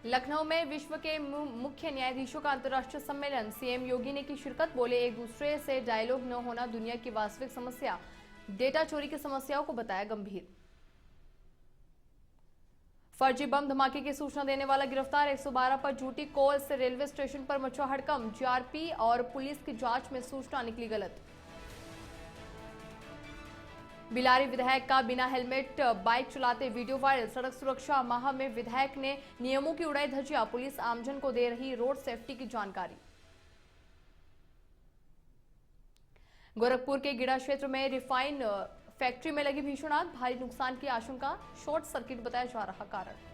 लखनऊ में विश्व के मुख्य न्यायाधीशों का अंतर्राष्ट्रीय सम्मेलन, सीएम योगी ने की शिरकत। बोले, एक दूसरे से डायलॉग न होना दुनिया की वास्तविक समस्या। डेटा चोरी की समस्याओं को बताया गंभीर। फर्जी बम धमाके की सूचना देने वाला गिरफ्तार। 112 पर झूठी कॉल से रेलवे स्टेशन पर मचा हड़कंप। जीआरपी और पुलिस की जांच में सूचना निकली गलत। बिलारी विधायक का बिना हेलमेट बाइक चलाते वीडियो वायरल। सड़क सुरक्षा माह में विधायक ने नियमों की उड़ाई धज्जियां। पुलिस आमजन को दे रही रोड सेफ्टी की जानकारी। गोरखपुर के गिड़ा क्षेत्र में रिफाइन फैक्ट्री में लगी भीषण आग। भारी नुकसान की आशंका। शॉर्ट सर्किट बताया जा रहा कारण।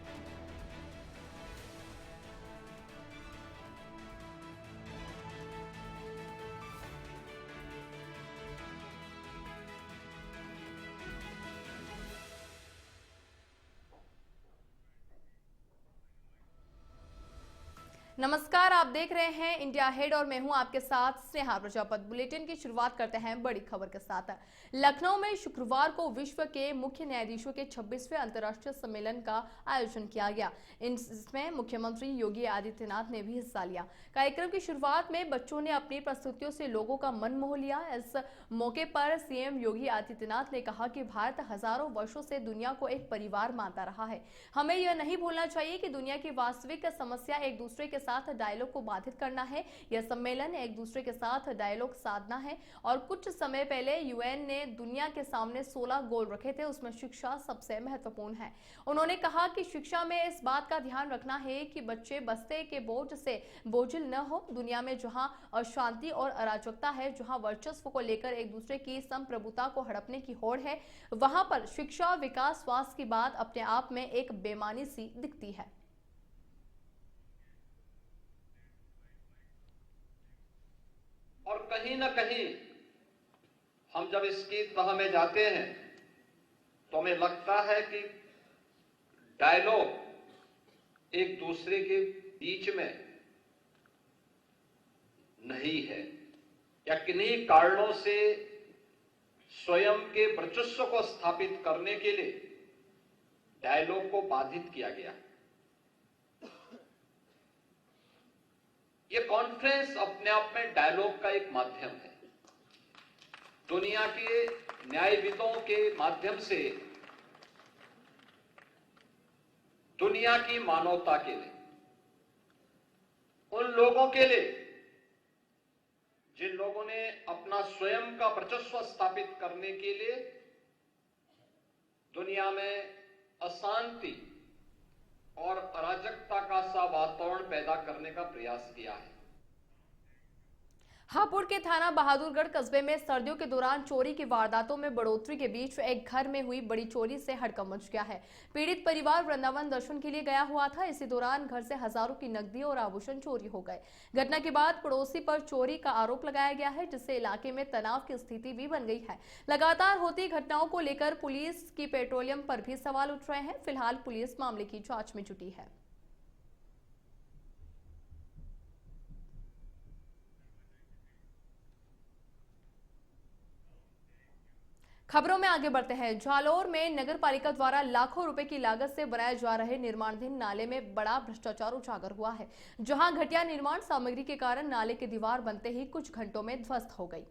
नमस्कार, आप देख रहे हैं इंडिया हेड और मैं हूं आपके साथ स्नेहा प्रजापत। बुलेटिन की शुरुआत करते हैं बड़ी खबर के साथ। लखनऊ में शुक्रवार को विश्व के मुख्य न्यायाधीशों के 26वें अंतर्राष्ट्रीय सम्मेलन का आयोजन किया गया। इसमें मुख्यमंत्री योगी आदित्यनाथ ने भी हिस्सा लिया। कार्यक्रम की शुरुआत में बच्चों ने अपनी प्रस्तुतियों से लोगों का मन मोह लिया। इस मौके पर सीएम योगी आदित्यनाथ ने कहा कि भारत हजारों वर्षों से दुनिया को एक परिवार मानता रहा है। हमें यह नहीं भूलना चाहिए कि दुनिया की वास्तविक समस्या एक दूसरे के साथ डायलॉग को बाधित करना है। यह सम्मेलन एक दूसरे के साथ डायलॉग साधना है। और कुछ समय पहले यूएन ने दुनिया के सामने 16 गोल रखे थे, उसमें शिक्षा सबसे महत्वपूर्ण है। उन्होंने कहा कि शिक्षा में इस बात का ध्यान रखना है कि बच्चे बस्ते के बोझ से बोझिल न हो। दुनिया में जहां अशांति और अराजकता है, जहां वर्चस्व को लेकर एक दूसरे की संप्रभुता को हड़पने की होड़ है, वहां पर शिक्षा, विकास, स्वास्थ्य की बात अपने आप में एक बेमानी सी दिखती है। और कहीं ना कहीं हम जब इसकी तह में जाते हैं तो हमें लगता है कि डायलॉग एक दूसरे के बीच में नहीं है, या किन्हीं कारणों से स्वयं के वर्चस्व को स्थापित करने के लिए डायलॉग को बाधित किया गया। यह कॉन्फ्रेंस अपने आप में डायलॉग का एक माध्यम है। दुनिया के न्यायविदों के माध्यम से दुनिया की मानवता के लिए, उन लोगों के लिए जिन लोगों ने अपना स्वयं का वर्चस्व स्थापित करने के लिए दुनिया में अशांति और अराजकता का सा वातावरण पैदा करने का प्रयास किया है। हापुड़ के थाना बहादुरगढ़ कस्बे में सर्दियों के दौरान चोरी की वारदातों में बढ़ोतरी के बीच एक घर में हुई बड़ी चोरी से हड़कंप मच गया है। पीड़ित परिवार वृंदावन दर्शन के लिए गया हुआ था। इसी दौरान घर से हजारों की नकदी और आभूषण चोरी हो गए। घटना के बाद पड़ोसी पर चोरी का आरोप लगाया गया है, जिससे इलाके में तनाव की स्थिति भी बन गई है। लगातार होती घटनाओं को लेकर पुलिस की पेट्रोलियम पर भी सवाल उठ रहे हैं। फिलहाल पुलिस मामले की जांच में जुटी है। खबरों में आगे बढ़ते हैं। जालौर में नगर पालिका द्वारा लाखों रुपए की लागत से बनाए जा रहे निर्माणाधीन नाले में बड़ा भ्रष्टाचार उजागर हुआ है, जहां घटिया निर्माण सामग्री के कारण नाले की दीवार बनते ही कुछ घंटों में ध्वस्त हो गई।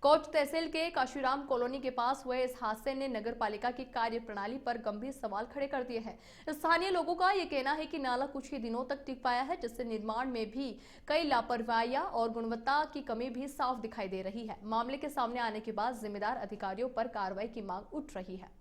कोच तहसील के काशीराम कॉलोनी के पास हुए इस हादसे ने नगर पालिका की कार्य प्रणाली पर गंभीर सवाल खड़े कर दिए हैं। स्थानीय लोगों का यह कहना है कि नाला कुछ ही दिनों तक टिक पाया है, जिससे निर्माण में भी कई लापरवाहियां और गुणवत्ता की कमी भी साफ दिखाई दे रही है। मामले के सामने आने के बाद जिम्मेदार अधिकारियों पर कार्रवाई की मांग उठ रही है।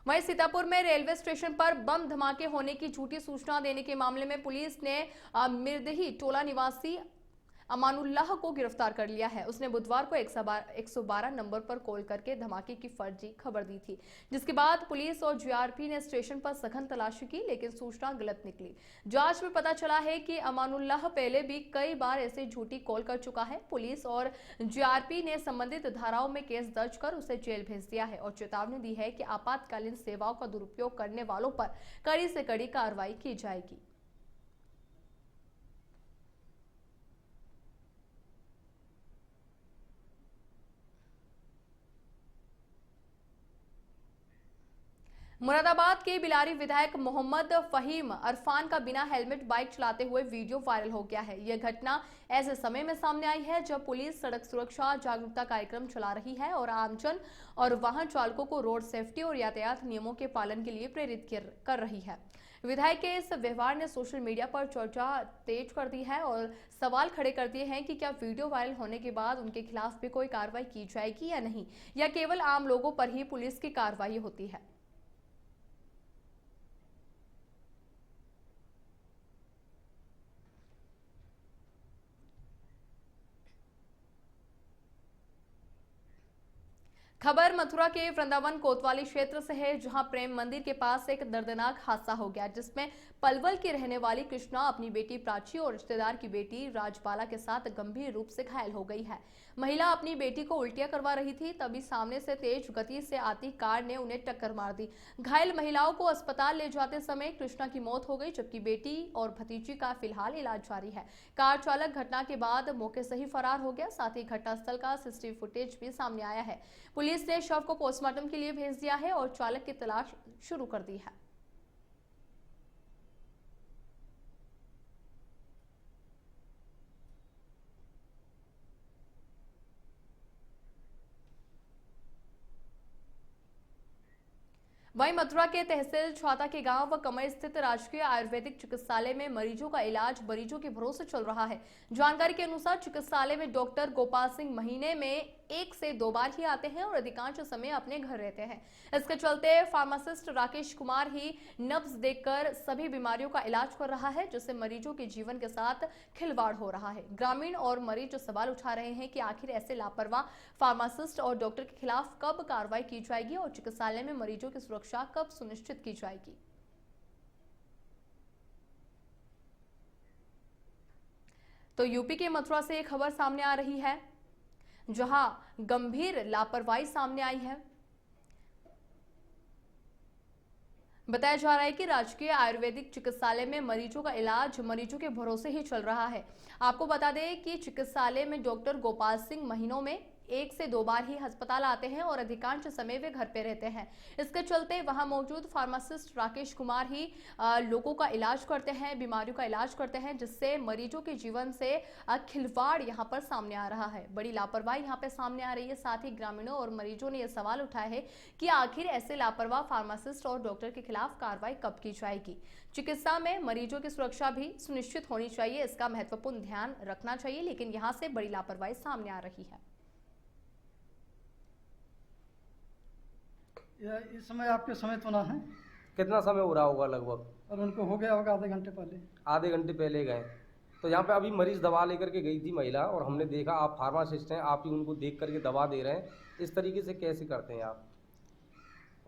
वहीं सीतापुर में रेलवे स्टेशन पर बम धमाके होने की झूठी सूचना देने के मामले में पुलिस ने मिर्दही टोला निवासी अमानुल्लाह को गिरफ्तार कर लिया है। उसने बुधवार को 112 नंबर पर कॉल करके धमाके की फर्जी खबर दी थी, जिसके बाद पुलिस और जीआरपी ने स्टेशन पर सघन तलाशी की, लेकिन सूचना गलत निकली। जांच में पता चला है कि अमानुल्लाह पहले भी कई बार ऐसे झूठी कॉल कर चुका है। पुलिस और जीआरपी ने संबंधित धाराओं में केस दर्ज कर उसे जेल भेज दिया है और चेतावनी दी है कि आपातकालीन सेवाओं का दुरुपयोग करने वालों पर कड़ी से कड़ी कार्रवाई की जाएगी। मुरादाबाद के बिलारी विधायक मोहम्मद फहीम अरफान का बिना हेलमेट बाइक चलाते हुए वीडियो वायरल हो गया है। यह घटना ऐसे समय में सामने आई है जब पुलिस सड़क सुरक्षा जागरूकता कार्यक्रम चला रही है और आमजन और वाहन चालकों को रोड सेफ्टी और यातायात नियमों के पालन के लिए प्रेरित कर रही है। विधायक के इस व्यवहार ने सोशल मीडिया पर चर्चा तेज कर दी है और सवाल खड़े कर दिए हैं कि क्या वीडियो वायरल होने के बाद उनके खिलाफ भी कोई कार्रवाई की जाएगी या नहीं, या केवल आम लोगों पर ही पुलिस की कार्रवाई होती है। खबर मथुरा के वृंदावन कोतवाली क्षेत्र से है, जहां प्रेम मंदिर के पास एक दर्दनाक हादसा हो गया, जिसमें पलवल की रहने वाली कृष्णा अपनी बेटी प्राची और रिश्तेदार की बेटी राजबाला के साथ गंभीर रूप से घायल हो गई है। महिला अपनी बेटी को उल्टियां करवा रही थी, तभी सामने से तेज गति से आती कार ने उन्हें टक्कर मार दी। घायल महिलाओं को अस्पताल ले जाते समय कृष्णा की मौत हो गई, जबकि बेटी और भतीजी का फिलहाल इलाज जारी है। कार चालक घटना के बाद मौके से ही फरार हो गया। साथ ही घटनास्थल का सीसीटीवी फुटेज भी सामने आया है। पुलिस ने शव को पोस्टमार्टम के लिए भेज दिया है और चालक की तलाश शुरू कर दी है। वहीं मथुरा के तहसील छाता के गांव व कमई स्थित राजकीय आयुर्वेदिक चिकित्सालय में मरीजों का इलाज मरीजों के भरोसे चल रहा है। जानकारी के अनुसार चिकित्सालय में डॉक्टर गोपाल सिंह महीने में 1 से 2 बार ही आते हैं और अधिकांश समय अपने घर रहते हैं। इसके चलते फार्मासिस्ट राकेश कुमार ही नब्ज देखकर सभी बीमारियों का इलाज कर रहा है, जिससे मरीजों के जीवन के साथ खिलवाड़ हो रहा है। ग्रामीण और मरीज सवाल उठा रहे हैं कि आखिर ऐसे लापरवाह फार्मासिस्ट और डॉक्टर के खिलाफ कब कार्रवाई की जाएगी और चिकित्सालय में मरीजों की सुरक्षा कब सुनिश्चित की जाएगी। तो यूपी के मथुरा से एक खबर सामने आ रही है, जहां गंभीर लापरवाही सामने आई है। बताया जा रहा है कि राजकीय आयुर्वेदिक चिकित्सालय में मरीजों का इलाज मरीजों के भरोसे ही चल रहा है। आपको बता दें कि चिकित्सालय में डॉक्टर गोपाल सिंह महीनों में 1 से 2 बार ही अस्पताल आते हैं और अधिकांश समय वे घर पे रहते हैं। इसके चलते वहां मौजूद फार्मासिस्ट राकेश कुमार ही लोगों का इलाज करते हैं, बीमारियों का इलाज करते हैं, जिससे मरीजों के जीवन से खिलवाड़ यहां पर सामने आ रहा है। बड़ी लापरवाही यहां पे सामने आ रही है। साथ ही ग्रामीणों और मरीजों ने यह सवाल उठाया है कि आखिर ऐसे लापरवाह फार्मासिस्ट और डॉक्टर के खिलाफ कार्रवाई कब की जाएगी। चिकित्सा में मरीजों की सुरक्षा भी सुनिश्चित होनी चाहिए, इसका महत्वपूर्ण ध्यान रखना चाहिए, लेकिन यहाँ से बड़ी लापरवाही सामने आ रही है। इस समय आपके समय तो ना है। कितना समय हो रहा होगा लगभग? और उनको हो गया होगा आधे घंटे पहले। आधे घंटे पहले गए। तो यहाँ पे अभी मरीज दवा लेकर के गई थी महिला, और हमने देखा आप फार्मासिस्ट हैं, आप ही उनको देख करके दवा दे रहे हैं। इस तरीके से कैसे करते हैं आप?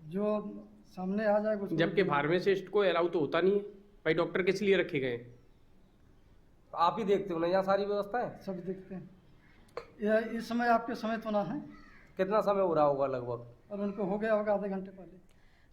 जो सामने आ जाए कुछ। जबकि फार्मासिस्ट को अलाउ तो होता नहीं है भाई, डॉक्टर किस लिए रखे गए? तो आप ही देखते हो ना यहाँ सारी व्यवस्थाएं? सब देखते हैं। इस समय आपके समय तो ना है। कितना समय हो रहा होगा लगभग? और उनको हो गया होगा आधे घंटे पहले।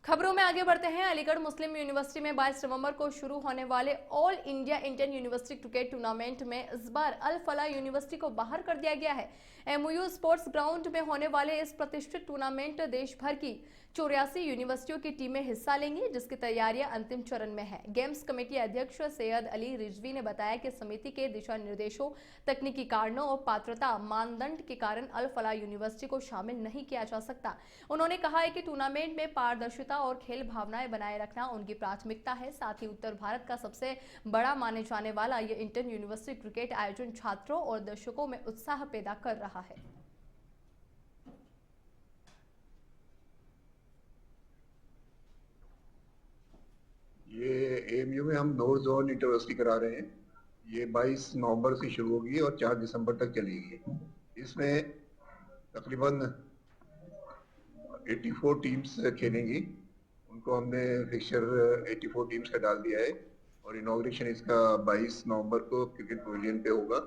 खबरों में आगे बढ़ते हैं। अलीगढ़ मुस्लिम यूनिवर्सिटी में 22 नवंबर को शुरू होने वाले all India inter university cricket tournament में इस बार अल फलाह यूनिवर्सिटी को बाहर कर दिया गया है। एमओयू स्पोर्ट्स ग्राउंड में होने वाले इस प्रतिष्ठित टूर्नामेंट देश भर की 84 यूनिवर्सिटियों की टीमें हिस्सा लेंगी, जिसकी तैयारियां अंतिम चरण में है। गेम्स कमेटी अध्यक्ष सैयद अली रिजवी ने बताया कि समिति के दिशा निर्देशों, तकनीकी कारणों और पात्रता मानदंड के कारण अल फलाह यूनिवर्सिटी को शामिल नहीं किया जा सकता। उन्होंने कहा है कि टूर्नामेंट में पारदर्शिता और खेल भावनाएं बनाए रखना उनकी प्राथमिकता है। साथ ही उत्तर भारत का सबसे बड़ा माने जाने वाला यह इंटर यूनिवर्सिटी क्रिकेट आयोजन छात्रों और दर्शकों में उत्साह पैदा कर रहा है। ये एएमयू में हम 2 जोन यूनिवर्सिटी करा रहे हैं। ये 22 नवंबर से शुरू होगी और 4 दिसंबर तक चलेगी। इसमें तकरीबन 84 टीम्स खेलेंगी। उनको हमने फिक्सचर 84 टीम्स का डाल दिया है और इनॉग्रेशन इसका 22 नवंबर को क्रिकेट पवेलियन पे होगा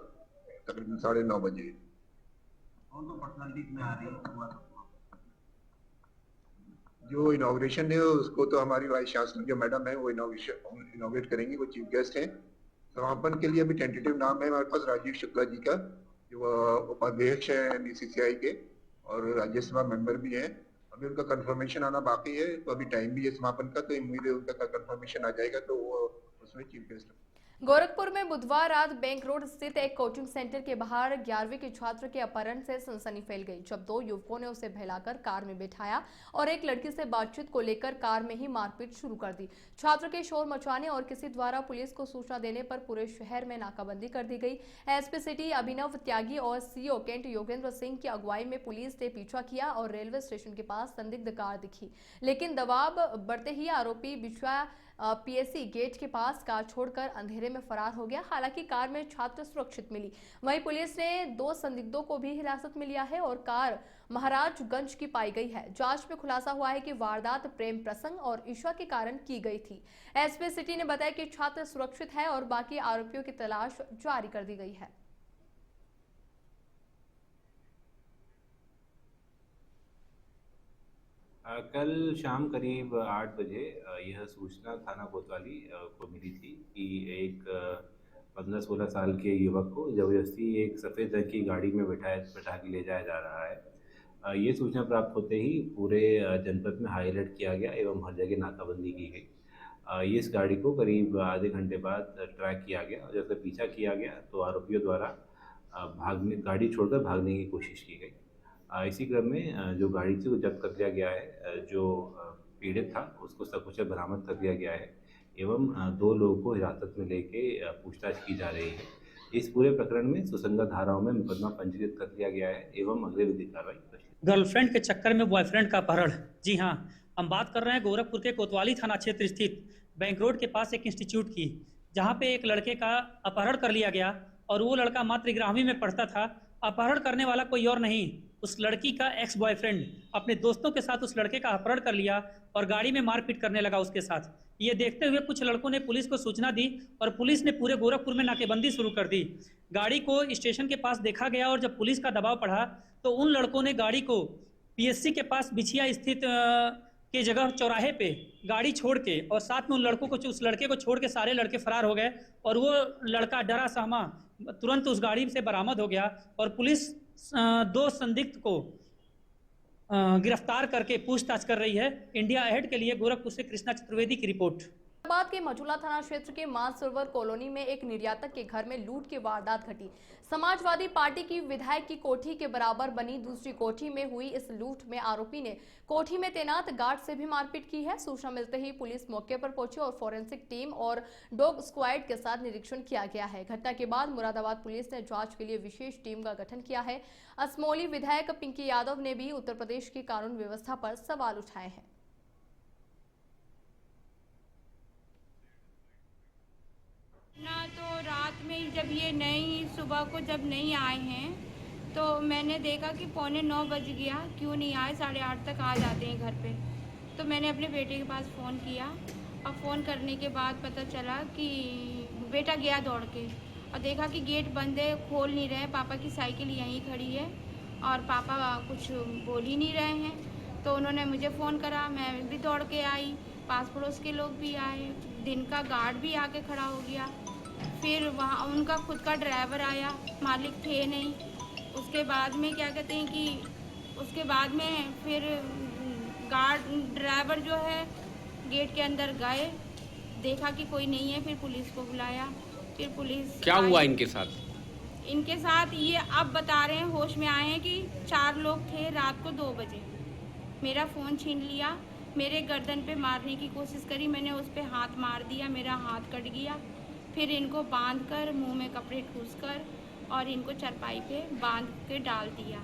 तकरीबन 9:30 बजे। कौन तो पर्सनालिटीज में आ रही है? जो इनॉग्रेशन है उसको तो हमारी वाइस चांसलर जो मैडम है वो इनॉग्रेट करेंगी, वो चीफ गेस्ट हैं। समापन के लिए अभी टेंटेटिव नाम है हमारे पास राजीव शुक्ला जी का, जो उपाध्यक्ष हैं बीसीसीआई के और राज्यसभा मेंबर भी हैं, अभी उनका कंफर्मेशन आना बाकी है, तो अभी टाइम भी है समापन का, तो उम्मीद है उनका कंफर्मेशन आ जाएगा तो वो उसमें चीफ गेस्ट। गोरखपुर में बुधवार रात बैंक रोड स्थित एक कोचिंग सेंटर के बाहर 11वीं के छात्र के अपहरण से सनसनी फैल गई, जब दो युवकों ने उसे बहलाकर कार में बिठाया और एक लड़की से बातचीत को लेकर कार में ही मारपीट शुरू कर दी। छात्र के शोर मचाने और किसी द्वारा पुलिस को सूचना देने पर पूरे शहर में नाकाबंदी कर दी गई। एसपी सिटी अभिनव त्यागी और सीओ कैंट योगेंद्र सिंह की अगुवाई में पुलिस ने पीछा किया और रेलवे स्टेशन के पास संदिग्ध कार दिखी, लेकिन दबाव बढ़ते ही आरोपी बिछुआ पीएससी गेट के पास कार छोड़कर अंधेरे में फरार हो गया। हालांकि कार में छात्र सुरक्षित मिली। वहीं पुलिस ने 2 संदिग्धों को भी हिरासत में लिया है और कार महाराजगंज की पाई गई है। जांच में खुलासा हुआ है कि वारदात प्रेम प्रसंग और ईर्ष्या के कारण की गई थी। एसपी सिटी ने बताया कि छात्र सुरक्षित है और बाकी आरोपियों की तलाश जारी कर दी गई है। कल शाम करीब 8 बजे यह सूचना थाना कोतवाली को मिली थी कि एक 15-16 साल के युवक को जबरदस्ती एक सफ़ेद रंग की गाड़ी में बैठा के ले जाया जा रहा है। ये सूचना प्राप्त होते ही पूरे जनपद में हाई अलर्ट किया गया एवं हर जगह नाकाबंदी की गई। इस गाड़ी को करीब आधे घंटे बाद ट्रैक किया गया और जब पीछा किया गया तो आरोपियों द्वारा गाड़ी छोड़कर भागने की कोशिश की गई। इसी क्रम में जो गाड़ी थी वो जब्त कर लिया गया है, जो पीड़ित था उसको सकुशल बरामद कर दिया गया है एवं 2 लोगों को हिरासत में लेके पूछताछ की जा रही है। इस पूरे प्रकरण में सुसंगत धाराओं में मुकदमा पंजीकृत कर दिया गया है एवं अगले विधिक कार्रवाई। गर्लफ्रेंड के चक्कर में बॉयफ्रेंड का अपहरण। जी हाँ, हम बात कर रहे हैं गोरखपुर के कोतवाली थाना क्षेत्र स्थित बैंक रोड के पास एक इंस्टीट्यूट की, जहाँ पे एक लड़के का अपहरण कर लिया गया और वो लड़का मात्र 11वीं में पढ़ता था। अपहरण करने वाला कोई और नहीं, उस लड़की का एक्स बॉयफ्रेंड अपने दोस्तों के साथ उस लड़के का अपहरण कर लिया और गाड़ी में मारपीट करने लगा उसके साथ। ये देखते हुए कुछ लड़कों ने पुलिस को सूचना दी और पुलिस ने पूरे गोरखपुर में नाकेबंदी शुरू कर दी। गाड़ी को स्टेशन के पास देखा गया और जब पुलिस का दबाव पड़ा तो उन लड़कों ने गाड़ी को पीएससी के पास बिछिया स्थित के जगह चौराहे पे गाड़ी छोड़ के और साथ में उस लड़के को छोड़ के सारे लड़के फरार हो गए और वो लड़का डरा सहमा तुरंत उस गाड़ी से बरामद हो गया और पुलिस 2 संदिग्ध को गिरफ्तार करके पूछताछ कर रही है। इंडिया अहेड के लिए गोरखपुर से कृष्णा चतुर्वेदी की रिपोर्ट। हैदराबाद के मझूला थाना क्षेत्र के मानसरोवर कॉलोनी में एक निर्यातक के घर में लूट की वारदात घटी। समाजवादी पार्टी की विधायक की कोठी के बराबर बनी दूसरी कोठी में हुई इस लूट में आरोपी ने कोठी में तैनात गार्ड से भी मारपीट की है। सूचना मिलते ही पुलिस मौके पर पहुंची और फोरेंसिक टीम और डॉग स्क्वाड के साथ निरीक्षण किया गया है। घटना के बाद मुरादाबाद पुलिस ने जांच के लिए विशेष टीम का गठन किया है। असमोली विधायक पिंकी यादव ने भी उत्तर प्रदेश की कानून व्यवस्था पर सवाल उठाए हैं। ना तो रात में जब ये नई सुबह को जब नहीं आए हैं तो मैंने देखा कि 8:45 बज गया, क्यों नहीं आए, 8:30 तक आ जाते हैं घर पे। तो मैंने अपने बेटे के पास फ़ोन किया और फ़ोन करने के बाद पता चला कि बेटा गया दौड़ के और देखा कि गेट बंद है, खोल नहीं रहे। पापा की साइकिल यहीं खड़ी है और पापा कुछ बोल ही नहीं रहे हैं। तो उन्होंने मुझे फ़ोन करा, मैं भी दौड़ के आई, पास पड़ोस के लोग भी आए, दिन का गार्ड भी आके खड़ा हो गया। फिर वहाँ उनका खुद का ड्राइवर आया, मालिक थे नहीं। उसके बाद में क्या कहते हैं कि उसके बाद में फिर गार्ड ड्राइवर जो है गेट के अंदर गए, देखा कि कोई नहीं है, फिर पुलिस को बुलाया। फिर पुलिस क्या हुआ इनके साथ? इनके साथ ये अब बता रहे हैं, होश में आए हैं कि 4 लोग थे। रात को 2 बजे मेरा फ़ोन छीन लिया, मेरे गर्दन पे मारने की कोशिश करी, मैंने उस पर हाथ मार दिया, मेरा हाथ कट गया। फिर इनको बांधकर मुंह में कपड़े ठूसकर और इनको चरपाई पे बांध के डाल दिया।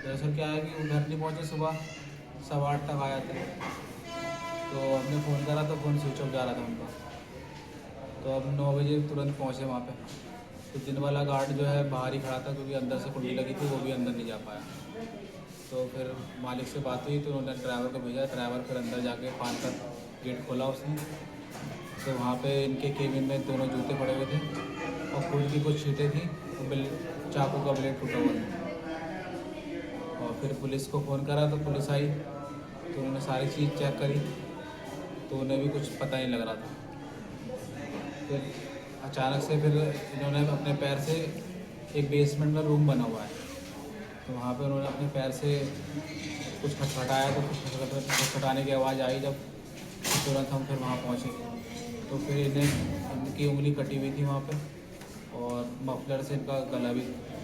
दरअसल क्या है कि वो घर नहीं पहुँचे, सुबह 8:15 तक आया था। तो हमने फ़ोन करा तो फ़ोन स्विच ऑफ जा रहा था उनका। तो अब 9 बजे तुरंत पहुँचे वहाँ पे। तो दिन वाला गार्ड जो है बाहर ही खड़ा था क्योंकि अंदर से कुंडी लगी थी, वो भी अंदर नहीं जा पाया। तो फिर मालिक से बात हुई तो उन्होंने ड्राइवर को भेजा। ड्राइवर फिर अंदर जाके 5 तक गेट खोला उसने। तो वहाँ पे इनके केबिन में दोनों जूते पड़े हुए थे और खून की कुछ छींटें थी, चाकू का ब्लेड टूटा हुआ था। और फिर पुलिस को फ़ोन करा तो पुलिस आई तो उन्होंने सारी चीज़ चेक करी तो उन्हें भी कुछ पता नहीं लग रहा था। फिर अचानक से फिर इन्होंने अपने पैर से एक बेसमेंट में रूम बना हुआ है, तो वहाँ पे उन्होंने अपने पैर से कुछ खटखटाया, तो कुछ खटखटाने की आवाज़ आई जब, तो तुरंत हम फिर वहाँ पहुँचे। तो फिर इनकी उंगली कटी हुई थी वहाँ पे, और मफलर से इनका गला भी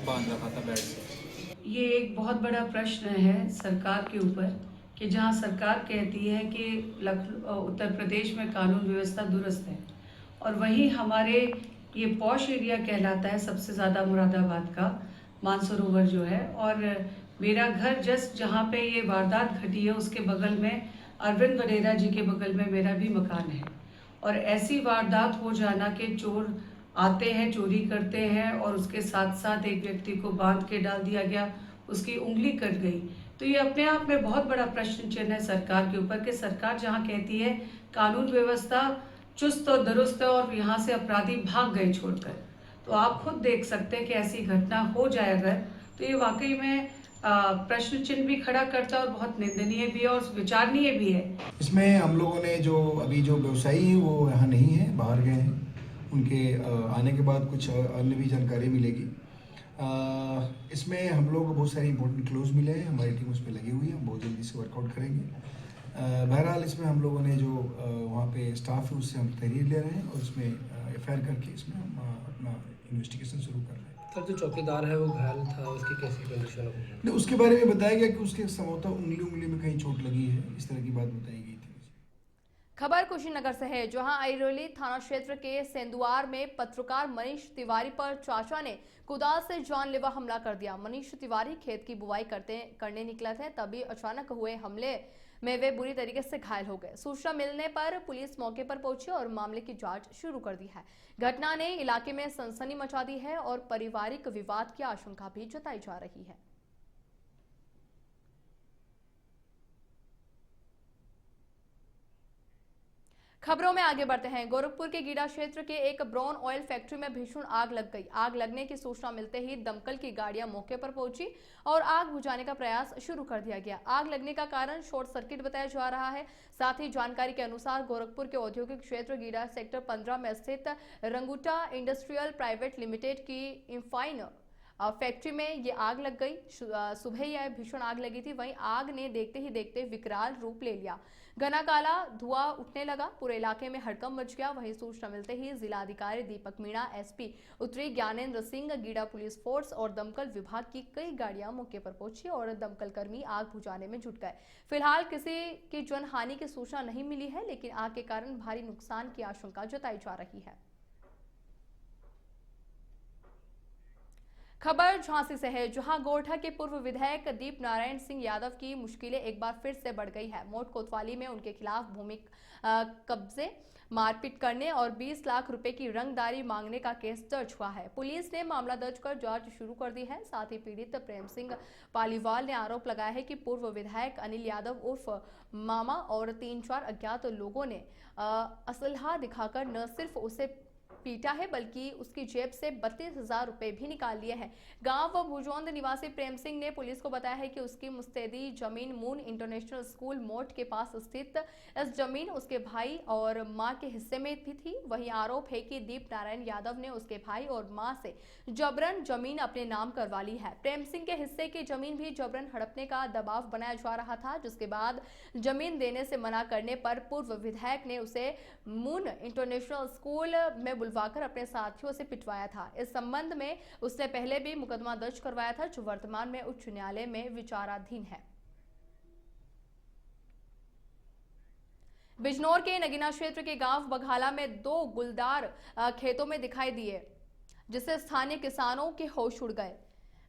बांध रखा था बेड से। ये एक बहुत बड़ा प्रश्न है सरकार के ऊपर कि जहाँ सरकार कहती है कि उत्तर प्रदेश में कानून व्यवस्था दुरुस्त है, और वहीं हमारे ये पॉश एरिया कहलाता है सबसे ज़्यादा मुरादाबाद का मानसरोवर जो है, और मेरा घर जस्ट जहाँ पे ये वारदात घटी है उसके बगल में अरविंद वडेरा जी के बगल में मेरा भी मकान है। और ऐसी वारदात हो जाना कि चोर आते हैं, चोरी करते हैं, और उसके साथ साथ एक व्यक्ति को बांध के डाल दिया गया, उसकी उंगली कट गई। तो ये अपने आप में बहुत बड़ा प्रश्न चिन्ह है सरकार के ऊपर कि सरकार जहाँ कहती है कानून व्यवस्था चुस्त और दुरुस्त है और यहाँ से अपराधी भाग गए छोड़कर, तो आप खुद देख सकते हैं कि ऐसी घटना हो जाए अगर, तो ये वाकई में प्रश्न चिन्ह भी खड़ा करता है और बहुत निंदनीय भी है और विचारणीय भी है। इसमें हम लोगों ने जो अभी जो व्यवसायी हैं वो यहाँ नहीं है, बाहर गए हैं। उनके आने के बाद कुछ अन्य भी जानकारी मिलेगी। इसमें हम लोग को बहुत सारे इंपॉर्टेंट क्लोज मिले हैं, हमारी टीम उस पर लगी हुई है, हम बहुत जल्दी से वर्कआउट करेंगे। बहरहाल इसमें हम लोगों ने जो वहाँ पे स्टाफ है उससे हम तहरीर ले रहे हैं और उसमें एफआईआर करके इसमें हम अपना इन्वेस्टिगेशन शुरू कर रहे हैं। सर जो चौकीदार है वो घायल था, उसकी कैसी कंडीशन है? नहीं, उसके बारे में बताया गया कि उसके संभवतः उंगली में कहीं चोट लगी है, इस तरह की बात बताई गई थी। खबर कुशीनगर से है, जहां अइरोली थाना क्षेत्र के सेंदुआर में पत्रकार मनीष तिवारी पर चाचा ने कुदाल से जानलेवा हमला कर दिया। मनीष तिवारी खेत की बुवाई करने निकले थे, तभी अचानक हुए हमले में वे बुरी तरीके से घायल हो गए। सूचना मिलने पर पुलिस मौके पर पहुंची और मामले की जांच शुरू कर दी है। घटना ने इलाके में सनसनी मचा दी है और पारिवारिक विवाद की आशंका भी जताई जा रही है। खबरों में आगे बढ़ते हैं। गोरखपुर के गीडा क्षेत्र के एक ब्राउन ऑयल फैक्ट्री में भीषण आग लग गई। आग लगने की सूचना मिलते ही दमकल की गाड़ियां मौके पर पहुंची और आग बुझाने का प्रयास शुरू कर दिया गया। आग लगने का कारण शॉर्ट सर्किट बताया जा रहा है। साथ ही जानकारी के अनुसार गोरखपुर के औद्योगिक क्षेत्र गीडा सेक्टर 15 में स्थित रंगूटा इंडस्ट्रियल प्राइवेट लिमिटेड की इम्फाइन फैक्ट्री में ये आग लग गई। सुबह यह भीषण आग लगी थी, वहीं आग ने देखते ही देखते विकराल रूप ले लिया। घना काला धुआं उठने लगा, पूरे इलाके में हड़कंप मच गया। वहीं सूचना मिलते ही जिलाधिकारी दीपक मीणा, एसपी उत्तरी ज्ञानेंद्र सिंह, गीडा पुलिस फोर्स और दमकल विभाग की कई गाड़ियां मौके पर पहुंची और दमकल कर्मी आग बुझाने में जुट गए। फिलहाल किसी की जनहानि की सूचना नहीं मिली है, लेकिन आग के कारण भारी नुकसान की आशंका जताई जा रही है। खबर झांसी से है, जहां गोरठा के पूर्व विधायक दीप नारायण सिंह यादव की मुश्किलें एक बार फिर से बढ़ गई है। मोट कोतवाली में उनके खिलाफ भूमि कब्जे, मारपीट करने और 20 लाख रुपए की रंगदारी मांगने का केस दर्ज हुआ है। पुलिस ने मामला दर्ज कर जांच शुरू कर दी है। साथ ही पीड़ित प्रेम सिंह पालीवाल ने आरोप लगाया है कि पूर्व विधायक अनिल यादव उर्फ मामा और 3-4 अज्ञात लोगों ने असलहा दिखाकर न सिर्फ उसे पीटा है बल्कि उसकी जेब से 32,000 रुपए भी निकाल लिए हैं। गांव व भुजौंद निवासी प्रेम सिंह ने पुलिस को बताया है कि उसकी मुस्तैदी जमीन मून इंटरनेशनल स्कूल मोट के पास स्थित इस जमीन उसके भाई और मां के हिस्से में भी थी। वहीं आरोप है कि दीप नारायण यादव ने उसके भाई और मां से जबरन जमीन अपने नाम करवा ली है। प्रेम सिंह के हिस्से की जमीन भी जबरन हड़पने का दबाव बनाया जा रहा था, जिसके बाद जमीन देने से मना करने पर पूर्व विधायक ने उसे मून इंटरनेशनल स्कूल में बुलवाकर अपने साथियों से पिटवाया था। इस संबंध में उसने पहले भी मुकदमा दर्ज करवाया था, जो वर्तमान में उच्च न्यायालय में विचाराधीन है। बिजनौर के नगीना क्षेत्र के गांव बघाला में 2 गुलदार खेतों में दिखाई दिए, जिससे स्थानीय किसानों के होश उड़ गए।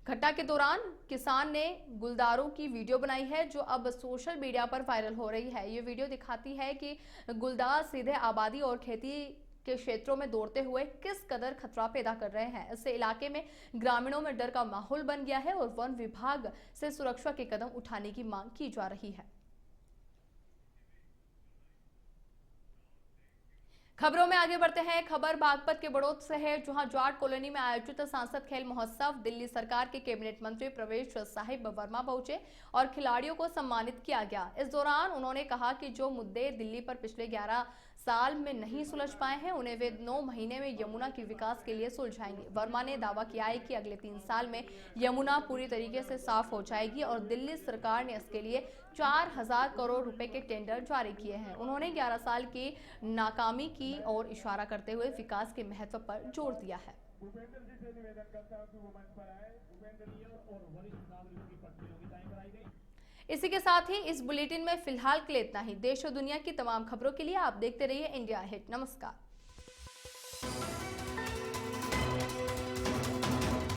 घटना के दौरान किसान ने गुलदारों की वीडियो बनाई है, जो अब सोशल मीडिया पर वायरल हो रही है। ये वीडियो दिखाती है कि गुलदार सीधे आबादी और खेती के क्षेत्रों में दौड़ते हुए किस कदर खतरा पैदा कर रहे हैं। इससे इलाके में ग्रामीणों में डर का माहौल बन गया है और वन विभाग से सुरक्षा के कदम उठाने की मांग की जा रही है। खबरों में आगे बढ़ते हैं। खबर बागपत के बड़ौद से है, जहां जाट कॉलोनी में आयोजित सांसद खेल महोत्सव दिल्ली सरकार के कैबिनेट मंत्री प्रवेश साहिब वर्मा पहुंचे और खिलाड़ियों को सम्मानित किया गया। इस दौरान उन्होंने कहा कि जो मुद्दे दिल्ली पर पिछले 11 साल में नहीं सुलझ पाए हैं उन्हें वे 9 महीने में यमुना के विकास के लिए सुलझाएंगे। वर्मा ने दावा किया है कि अगले 3 साल में यमुना पूरी तरीके से साफ हो जाएगी और दिल्ली सरकार ने इसके लिए 4000 करोड़ रुपए के टेंडर जारी किए हैं। उन्होंने 11 साल की नाकामी की ओर इशारा करते हुए विकास के महत्व पर जोर दिया है। इसी के साथ ही इस बुलेटिन में फिलहाल के लिए इतना ही। देश और दुनिया की तमाम खबरों के लिए आप देखते रहिए इंडिया हिट। नमस्कार।